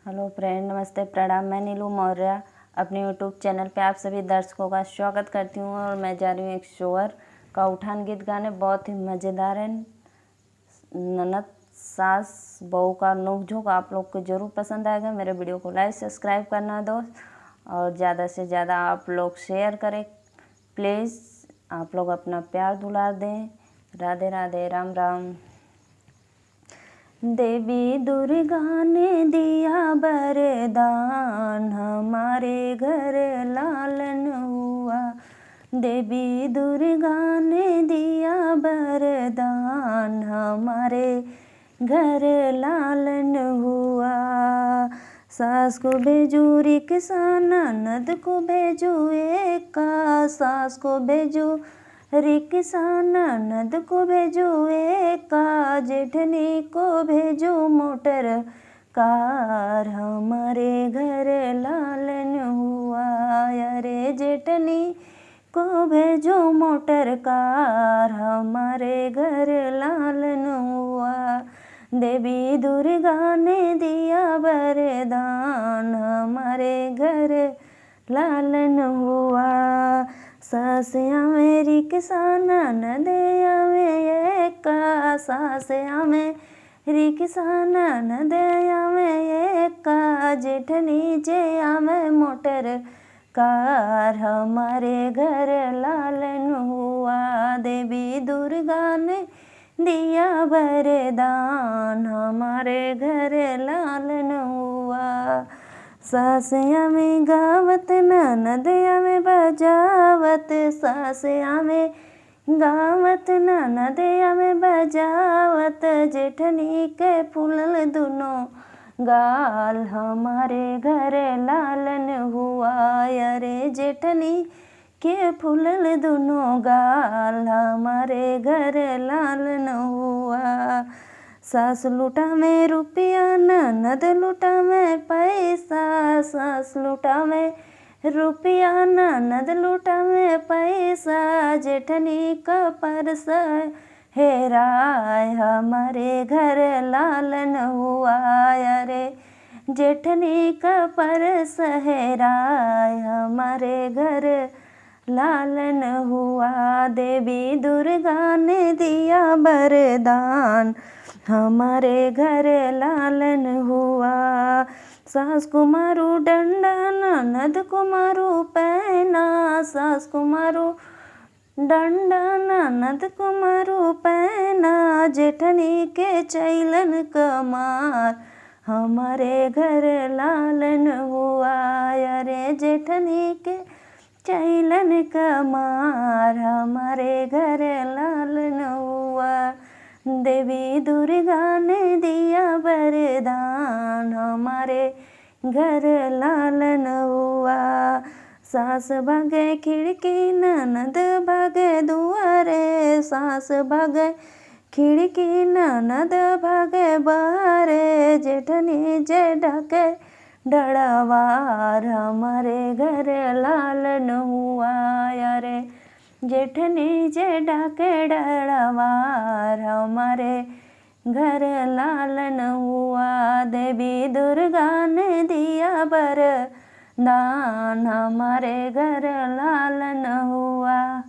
Hello friend, नमस्ते, प्रणाम। मैं नीलू मौर्य अपने यूट्यूब चैनल पे आप सभी दर्शकों का स्वागत करती हूँ। और मैं जा रही हूँ एक शोहर का उठान गीत गाने। बहुत ही मज़ेदार है। ननद सास बहू का नोक-झोंक आप लोग को ज़रूर पसंद आएगा। मेरे वीडियो को लाइक सब्सक्राइब करना दोस्त, और ज़्यादा से ज़्यादा आप लोग शेयर करें प्लीज़। आप लोग अपना प्यार दुलार दें। राधे राधे, राम राम। देवी दुर्गा ने दिया वरदान, हमारे घर लालन हुआ। देवी दुर्गा ने दिया वरदान, हमारे घर लालन हुआ। सास को भेजू रिक्शा, ननद को भेजू एका। सास को भेजू रिक्शा, ननद को भेजू एका। जेठनी को भेजू मोटर कार, हमारे घर लालन हुआ। अरे जेठनी को भेजू मोटर कार, हमारे घर लालन हुआ। देवी दुर्गा ने दिया वरदान, हमारे घर लालन हुआ। सास आवे रिक्शा, ननद आवे एका। सास आवे रिक्शा, ननद आवे एका। जेठनी जे आवे मोटर कार, हमारे घर लालन हुआ। देवी दुर्गा ने दिया वरदान, हमारे घर लालन हुआ। सास आवे गावत, ननद आवे बजावत। सास आवे गावत, ननद आवे बजावत। जेठनी के फूलल दुनों गाल, हमारे घर लालन हुआ। अरे जेठनी के फूलल दुनों गाल, हमारे घर लालन हुआ। सास लूटा में रुपया, ननद लूटा में पैसा। सास लूटा में रुपया, ननद लूटा में पैसा। जेठनी का पर्स हेराय, हमारे घर लालन हुआ। अरे जेठनी का पर्स हेराय, हमारे घर लालन हुआ। देवी दुर्गा ने दिया वरदान, हमारे घर लालन हुआ। सास को मारू डंडा, ननद को मारू पैना। सास को मारू डंडा, ननद को मारू पैना। जेठनी के चैलन कमार, हमारे घर लालन हुआ। अरे जेठनी के चैलन कमार, हमारे घर लालन हुआ। देवी दुर्गा ने दिया वरदान, हमारे घर लालन हुआ। सास भागे खिड़की, ननद भागे दुआरे। सास भागे खिड़की, ननद भागे बाहरे। जेठनी जे ढके डड़वार, हमारे घर लालन हुआ। अरे जेठनी जे ढके डड़वार, हमारे घर लालन हुआ। देवी दुर्गा ने दिया वरदान, हमारे घर लालन हुआ।